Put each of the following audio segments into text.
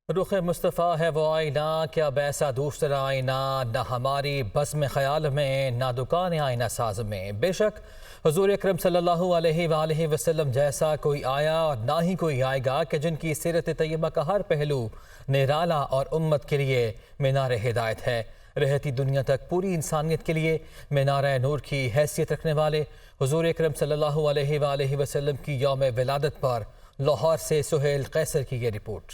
رخ مصطفیٰ ہے وہ آئینہ، کیا بیسا دوسرا آئینہ، نہ ہماری بزم خیال میں، نہ دکان آئینہ ساز میں۔ بے شک حضور اکرم صلی اللہ علیہ وآلہ وسلم جیسا کوئی آیا اور نہ ہی کوئی آئے گا کہ جن کی سیرت طیبہ کا ہر پہلو نرالا اور امت کے لیے مینار ہدایت ہے۔ رہتی دنیا تک پوری انسانیت کے لیے مینار نور کی حیثیت رکھنے والے حضور اکرم صلی اللہ علیہ وآلہ وسلم کی یوم ولادت پر لاہور سے سہیل قیصر کی یہ رپورٹ۔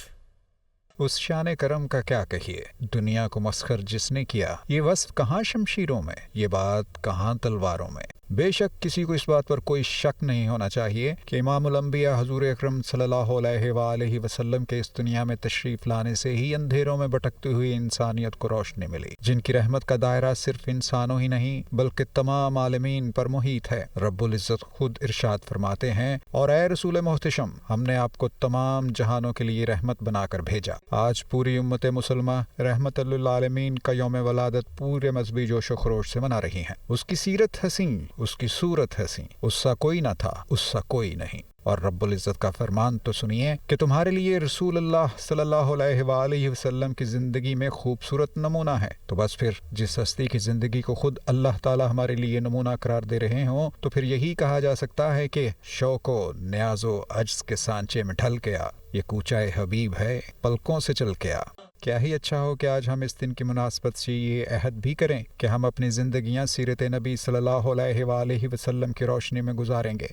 اس شان کرم کا کیا کہیے، دنیا کو مسخر جس نے کیا، یہ وصف کہاں شمشیروں میں، یہ بات کہاں تلواروں میں۔ بے شک کسی کو اس بات پر کوئی شک نہیں ہونا چاہیے کہ امام الانبیاء حضور اکرم صلی اللہ علیہ وآلہ وسلم کے اس دنیا میں تشریف لانے سے ہی اندھیروں میں بھٹکتی ہوئی انسانیت کو روشنی ملی، جن کی رحمت کا دائرہ صرف انسانوں ہی نہیں بلکہ تمام عالمین پر محیط ہے۔ رب العزت خود ارشاد فرماتے ہیں، اور اے رسول محتشم، ہم نے آپ کو تمام جہانوں کے لیے رحمت بنا کر بھیجا۔ آج پوری امت مسلمہ رحمت للعالمین کا یوم ولادت پورے مذہبی جوش و خروش سے منا رہی ہیں۔ اس کی سیرت حسین، اس کی صورت حسین، اس سا کوئی نہ تھا، اس سا کوئی نہیں۔ اور رب العزت کا فرمان تو سنیے کہ تمہارے لیے رسول اللہ صلی اللہ علیہ وآلہ وسلم کی زندگی میں خوبصورت نمونہ ہے۔ تو بس پھر جس ہستی کی زندگی کو خود اللہ تعالی ہمارے لیے نمونہ قرار دے رہے ہوں تو پھر یہی کہا جا سکتا ہے کہ شوق و نیاز و عجز کے سانچے میں ڈھل گیا، یہ کوچہ حبیب ہے پلکوں سے چل کے آ۔ کیا ہی اچھا ہو کہ آج ہم اس دن کی مناسبت سے یہ عہد بھی کریں کہ ہم اپنی زندگیاں سیرت نبی صلی اللہ علیہ وآلہ وسلم کی روشنی میں گزاریں گے۔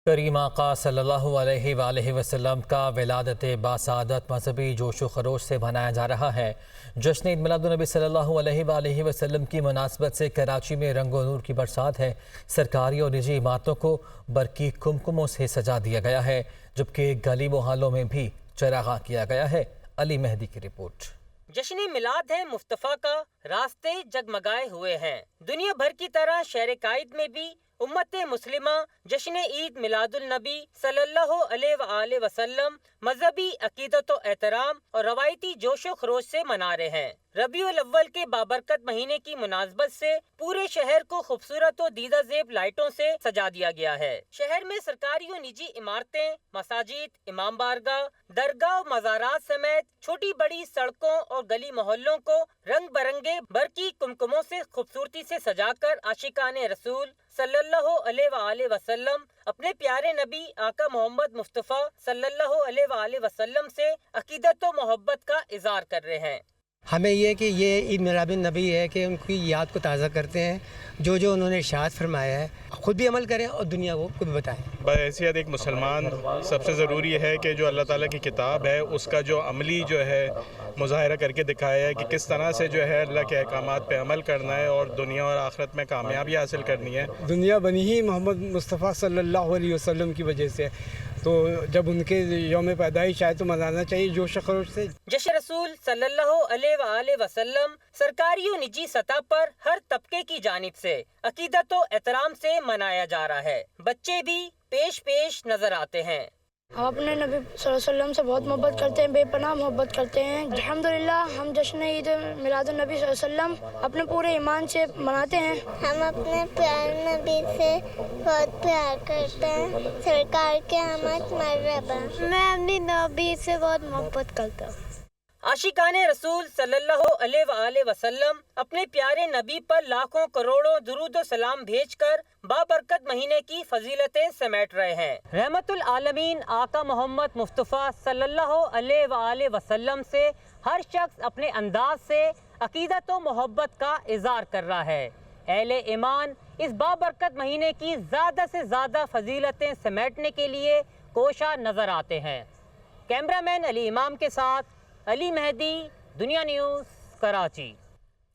کریم آقا صلی اللہ علیہ وآلہ وسلم کا ولادت باسعادت مذہبی جوش و خروش سے منایا جا رہا ہے۔ جشن عید میلاد النبی صلی اللہ علیہ وآلہ وسلم کی مناسبت سے کراچی میں رنگ و نور کی برسات ہے۔ سرکاری اور نجی عمارتوں کو برقی کمکموں سے سجا دیا گیا ہے، جبکہ گلی محلوں میں بھی چراغاں کیا گیا ہے۔ علی مہدی کی رپورٹ۔ جشن میلاد ہے مصطفیٰ کا، راستے جگمگائے ہوئے ہیں۔ دنیا بھر کی طرح شہر قائد میں بھی امت مسلمہ جشن عید میلاد النبی صلی اللہ علیہ وآلہ وسلم مذہبی عقیدت و احترام اور روایتی جوش و خروش سے منا رہے ہیں۔ ربیع الاول کے بابرکت مہینے کی مناسبت سے پورے شہر کو خوبصورت و دیدہ زیب لائٹوں سے سجا دیا گیا ہے۔ شہر میں سرکاری و نجی عمارتیں، مساجد، امام بارگاہ، درگاہ و مزارات سمیت چھوٹی بڑی سڑکوں اور گلی محلوں کو رنگ برنگے برقی کمکموں سے خوبصورتی سے سجا کر عاشقان رسول صلی اللہ علیہ وآلہ وسلم اپنے پیارے نبی آقا محمد مصطفیٰ صلی اللہ علیہ وآلہ وسلم سے عقیدت و محبت کا اظہار کر رہے ہیں۔ ہمیں یہ کہ یہ عید میلاد النبی ہے کہ ان کی یاد کو تازہ کرتے ہیں، جو جو انہوں نے ارشاد فرمایا ہے خود بھی عمل کریں اور دنیا کو بھی بتائیں۔ بحیثیت ایک مسلمان سب سے ضروری ہے کہ جو اللہ تعالیٰ کی کتاب ہے اس کا جو عملی جو ہے مظاہرہ کر کے دکھایا ہے کہ کس طرح سے جو ہے اللہ کے احکامات پہ عمل کرنا ہے اور دنیا اور آخرت میں کامیابی حاصل کرنی ہے۔ دنیا بنی ہی محمد مصطفیٰ صلی اللہ علیہ وسلم کی وجہ سے، تو جب ان کے یوم پیدائش آئے تو منانا چاہیے جوش و خروش سے۔ جشن رسول صلی اللہ علیہ وآلہ وسلم سرکاری و نجی سطح پر ہر طبقے کی جانب سے عقیدت و احترام سے منایا جا رہا ہے۔ بچے بھی پیش پیش نظر آتے ہیں۔ ہم اپنے نبی صلی اللہ علیہ وسلم سے بہت محبت کرتے ہیں، بے پناہ محبت کرتے ہیں۔ الحمدللہ ہم جشن عید میلاد النبی صلی اللہ علیہ وسلم اپنے پورے ایمان سے مناتے ہیں۔ ہم اپنے پیارے نبی سے بہت پیار کرتے ہیں، سرکار کے آمد مرحبا۔ میں اپنی نبی سے بہت محبت کرتا ہوں۔ عاشقان رسول صلی اللہ علیہ وآلہ وسلم اپنے پیارے نبی پر لاکھوں کروڑوں درود و سلام بھیج کر بابرکت مہینے کی فضیلتیں سمیٹ رہے ہیں۔ رحمت العالمین آقا محمد مصطفیٰ صلی اللہ علیہ وآلہ وسلم سے ہر شخص اپنے انداز سے عقیدت و محبت کا اظہار کر رہا ہے۔ اہل ایمان اس بابرکت مہینے کی زیادہ سے زیادہ فضیلتیں سمیٹنے کے لیے کوشاں نظر آتے ہیں۔ کیمرہ مین علی امام کے ساتھ علی مہدی، دنیا نیوز، کراچی۔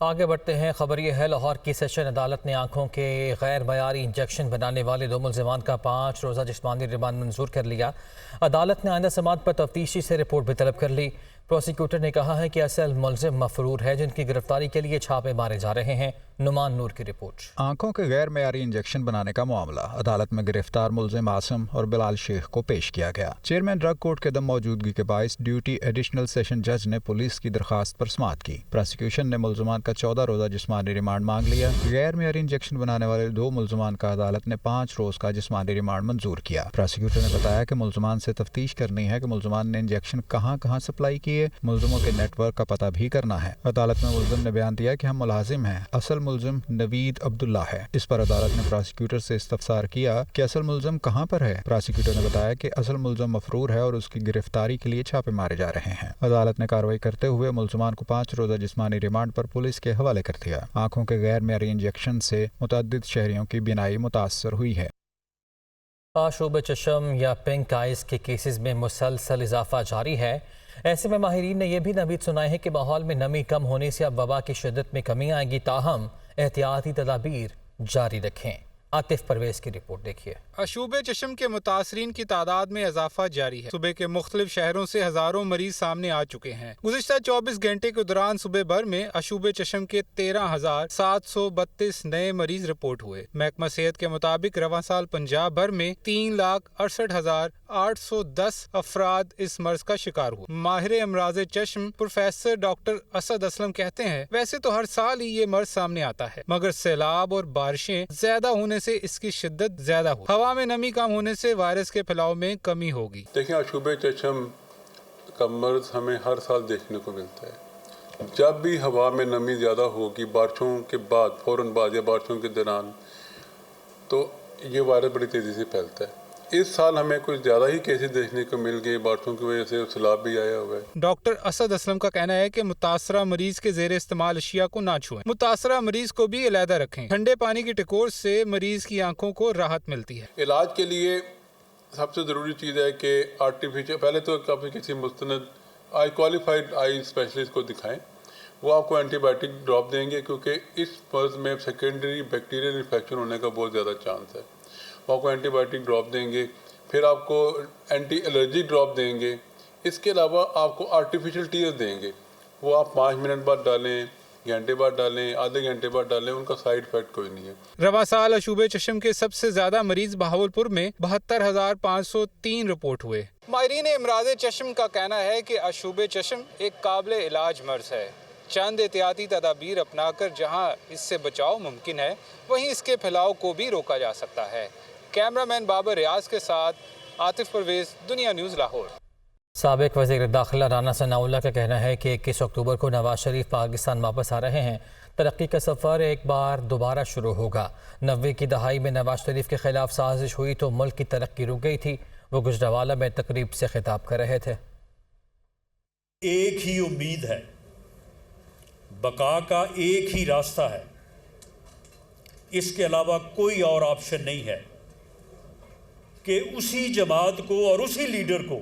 آگے بڑھتے ہیں۔ خبر یہ ہے، لاہور کی سیشن عدالت نے آنکھوں کے غیر معیاری انجیکشن بنانے والے 2 ملزمان کا 5 روزہ جسمانی ریمانڈ منظور کر لیا۔ عدالت نے آئندہ سماعت پر تفتیشی سے رپورٹ بھی طلب کر لی۔ پروسیکیوٹر نے کہا ہے کہ اصل ملزم مفرور ہے، جن کی گرفتاری کے لیے چھاپے مارے جا رہے ہیں۔ نعمان نور کی رپورٹ۔ آنکھوں کے غیر معیاری انجیکشن بنانے کا معاملہ عدالت میں گرفتار ملزم عاصم اور بلال شیخ کو پیش کیا گیا۔ چیئرمین ڈرگ کورٹ کے دم موجودگی کے باعث ڈیوٹی ایڈیشنل سیشن جج نے پولیس کی درخواست پر سماعت کی۔ پروسیکیوشن نے ملزمان کا 14 روزہ جسمانی ریمانڈ مانگ لیا۔ غیر معیاری انجیکشن بنانے والے 2 ملزمان کا عدالت نے 5 روز کا جسمانی ریمانڈ منظور کیا۔ پروسیکیوٹر نے بتایا کہ ملزمان سے تفتیش کرنی ہے کہ ملزمان نے انجیکشن کہاں کہاں سپلائی کیے لیے ملزموں کے نیٹ ورک کا پتہ بھی کرنا ہے۔ عدالت میں ملزم نے بیان دیا کہ ہم ملازم ہیں، اصل ملزم نوید عبداللہ ہے۔ اس پر عدالت نے پراسیکیوٹر سے استفسار کیا کہ اصل ملزم کہاں پر ہے۔ پراسیکیوٹر نے بتایا کہ اصل ملزم مفرور ہے اور اس کی گرفتاری کے لیے چھاپے مارے جا رہے ہیں۔ عدالت نے کارروائی کرتے ہوئے ملزمان کو 5 روزہ جسمانی ریمانڈ پر پولیس کے حوالے کر دیا۔ آنکھوں کے غیر معیاری انجیکشن سے متعدد شہریوں کی بینائی متاثر ہوئی ہے۔ آشوب چشم یا پنک آئز کے کیسز میں مسلسل اضافہ جاری ہے۔ ایسے میں ماہرین نے یہ بھی نوید سنائے ہیں کہ ماحول میں نمی کم ہونے سے اب وبا کی شدت میں کمی آئے گی، تاہم احتیاطی تدابیر جاری رکھیں۔ عاطف پرویز کی رپورٹ دیکھیے۔ آشوب چشم کے متاثرین کی تعداد میں اضافہ جاری ہے۔ صوبے کے مختلف شہروں سے ہزاروں مریض سامنے آ چکے ہیں۔ گزشتہ 24 گھنٹے کے دوران صوبے بھر میں آشوب چشم کے 13,732 نئے مریض رپورٹ ہوئے۔ محکمہ صحت کے مطابق رواں سال پنجاب بھر میں 3,68,810 افراد اس مرض کا شکار ہوئے۔ ماہر امراض چشم پروفیسر ڈاکٹر اسد اسلم کہتے ہیں ویسے تو ہر سال ہی یہ مرض سامنے آتا ہے، مگر سیلاب اور بارشیں زیادہ ہونے سے اس کی شدت زیادہ ہو۔ ہوا میں نمی کم ہونے سے وائرس کے پھیلاؤ میں کمی ہوگی۔ دیکھیں، آشوب چشم کا مرض ہمیں ہر سال دیکھنے کو ملتا ہے۔ جب بھی ہوا میں نمی زیادہ ہوگی بارشوں کے بعد، فوراً بعد یا بارشوں کے دوران، تو یہ وائرس بڑی تیزی سے پھیلتا ہے۔ اس سال ہمیں کچھ زیادہ ہی کیسز دیکھنے کو مل گئے، بارشوں کی وجہ سے سیلاب بھی آیا ہوا ہے۔ ڈاکٹر اسد اسلم کا کہنا ہے کہ متاثرہ مریض کے زیر استعمال اشیاء کو نہ چھوئیں، متاثرہ مریض کو بھی علیحدہ رکھیں۔ ٹھنڈے پانی کی ٹکور سے مریض کی آنکھوں کو راحت ملتی ہے۔ علاج کے لیے سب سے ضروری چیز ہے کہ آرٹیفیشل، پہلے تو کسی مستند کوالیفائڈ آئی اسپیشلسٹ کو دکھائیں، وہ آپ کو اینٹی بائیوٹک ڈراپ دیں گے، کیونکہ اس مرض میں سیکنڈری بیکٹیریل انفیکشن ہونے کا بہت زیادہ چانس ہے۔ وہ آپ کو اینٹی بائیوٹک ڈراپ دیں گے، پھر آپ کو اینٹی الرجی ڈراپ دیں گے۔ اس کے علاوہ آپ کو آرٹیفیشل ٹیئر دیں گے، وہ آپ 5 منٹ بعد ڈالیں، گھنٹے بعد ڈالیں، آدھے گھنٹے بعد ڈالیں، ان کا سائیڈ افیکٹ کوئی نہیں ہے۔ رواں سال آشوب چشم کے سب سے زیادہ مریض بہاولپور میں 72,503 رپورٹ ہوئے۔ ماہرین امراض چشم کا کہنا ہے کہ آشوب چشم ایک قابل علاج مرض ہے۔ چند احتیاطی تدابیر اپنا کر جہاں اس سے بچاؤ ممکن ہے، وہیں اس کے پھیلاؤ کو بھی روکا جا سکتا ہے۔ کیمرہ مین بابر ریاض کے ساتھ عاطف پرویز، دنیا نیوز، لاہور۔ سابق وزیر داخلہ رانا ثناء اللہ کا کہنا ہے کہ 21 اکتوبر کو نواز شریف پاکستان واپس آ رہے ہیں۔ ترقی کا سفر ایک بار دوبارہ شروع ہوگا۔ 90 کی دہائی میں نواز شریف کے خلاف سازش ہوئی تو ملک کی ترقی رک گئی تھی۔ وہ گجرانوالہ میں تقریب سے خطاب کر رہے تھے۔ ایک ہی امید ہے، بقا کا ایک ہی راستہ ہے، اس کے علاوہ کوئی اور آپشن نہیں ہے کہ اسی جماعت کو اور اسی لیڈر کو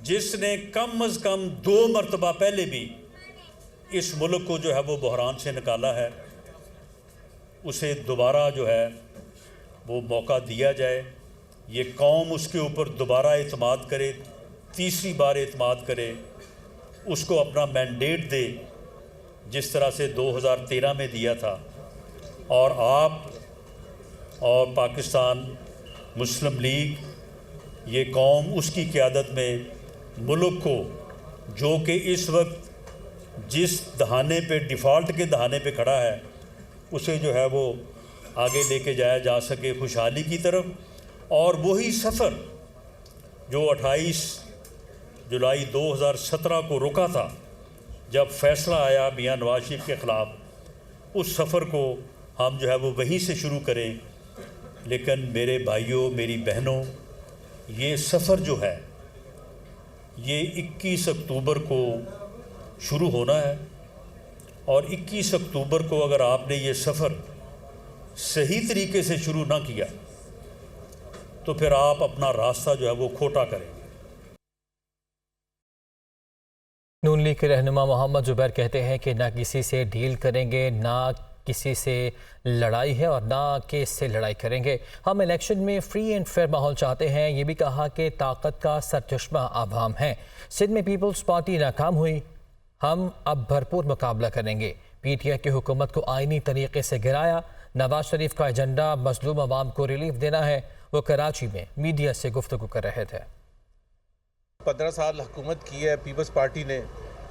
جس نے کم از کم 2 مرتبہ پہلے بھی اس ملک کو جو ہے وہ بحران سے نکالا ہے، اسے دوبارہ جو ہے وہ موقع دیا جائے، یہ قوم اس کے اوپر دوبارہ اعتماد کرے، تیسری بار اعتماد کرے، اس کو اپنا مینڈیٹ دے جس طرح سے 2013 میں دیا تھا، اور آپ اور پاکستان مسلم لیگ، یہ قوم اس کی قیادت میں ملک کو، جو کہ اس وقت جس دہانے پہ ڈیفالٹ کے دہانے پہ کھڑا ہے، اسے جو ہے وہ آگے لے کے جایا جا سکے خوشحالی کی طرف۔ اور وہی سفر جو 28 جولائی 2017 کو رکا تھا جب فیصلہ آیا میاں نواز شریف کے خلاف، اس سفر کو ہم جو ہے وہ وہیں سے شروع کریں۔ لیکن میرے بھائیوں، میری بہنوں، یہ سفر جو ہے یہ 21 اکتوبر کو شروع ہونا ہے، اور 21 اکتوبر کو اگر آپ نے یہ سفر صحیح طریقے سے شروع نہ کیا تو پھر آپ اپنا راستہ جو ہے وہ کھوٹا کریں گے۔ نون لیگ کے رہنما محمد زبیر کہتے ہیں کہ نہ کسی سے ڈیل کریں گے، نہ کسی سے لڑائی ہے اور نہ کیس سے لڑائی کریں گے۔ ہم الیکشن میں فری اینڈ فیئر ماحول چاہتے ہیں۔ یہ بھی کہا کہ طاقت کا سرچشمہ عوام ہے۔ سندھ میں پیپلز پارٹی ناکام ہوئی، ہم اب بھرپور مقابلہ کریں گے۔ پی ٹی آئی کی حکومت کو آئینی طریقے سے گرایا۔ نواز شریف کا ایجنڈا مظلوم عوام کو ریلیف دینا ہے۔ وہ کراچی میں میڈیا سے گفتگو کر رہے تھے۔ 15 سال حکومت کی ہے پیپلز پارٹی نے،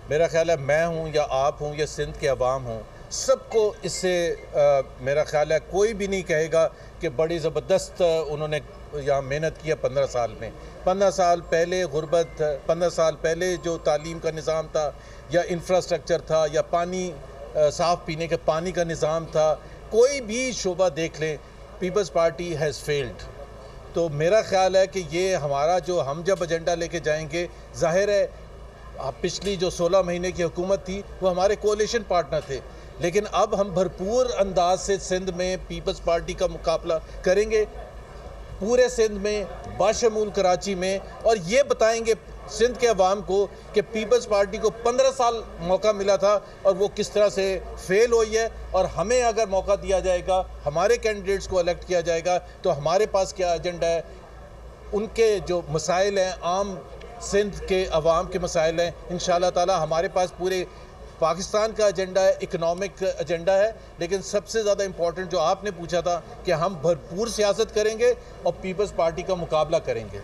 میرا خیال ہے میں ہوں یا آپ ہوں یا سندھ کے عوام ہوں، سب کو اس سے میرا خیال ہے کوئی بھی نہیں کہے گا کہ بڑی زبردست انہوں نے یہاں محنت کی ہے 15 سال میں. 15 سال پہلے غربت، 15 سال پہلے جو تعلیم کا نظام تھا یا انفراسٹرکچر تھا یا پانی، صاف پینے کے پانی کا نظام تھا، کوئی بھی شعبہ دیکھ لیں، پیپلز پارٹی ہیز فیلڈ. تو میرا خیال ہے کہ یہ ہمارا جو ہم جب ایجنڈا لے کے جائیں گے، ظاہر ہے پچھلی جو 16 مہینے کی حکومت تھی وہ ہمارے کولیشن پارٹنر تھے، لیکن اب ہم بھرپور انداز سے سندھ میں پیپلز پارٹی کا مقابلہ کریں گے، پورے سندھ میں باشمول کراچی میں، اور یہ بتائیں گے سندھ کے عوام کو کہ پیپلز پارٹی کو 15 سال موقع ملا تھا اور وہ کس طرح سے فیل ہوئی ہے، اور ہمیں اگر موقع دیا جائے گا، ہمارے کینڈیڈیٹس کو الیکٹ کیا جائے گا تو ہمارے پاس کیا ایجنڈا ہے. ان کے جو مسائل ہیں، عام سندھ کے عوام کے مسائل ہیں، انشاءاللہ تعالی ہمارے پاس پورے پاکستان کا ایجنڈا ہے، اکنامک ایجنڈا ہے، لیکن سب سے زیادہ امپورٹنٹ جو آپ نے پوچھا تھا کہ ہم بھرپور سیاست کریں گے اور پیپلز پارٹی کا مقابلہ کریں گے.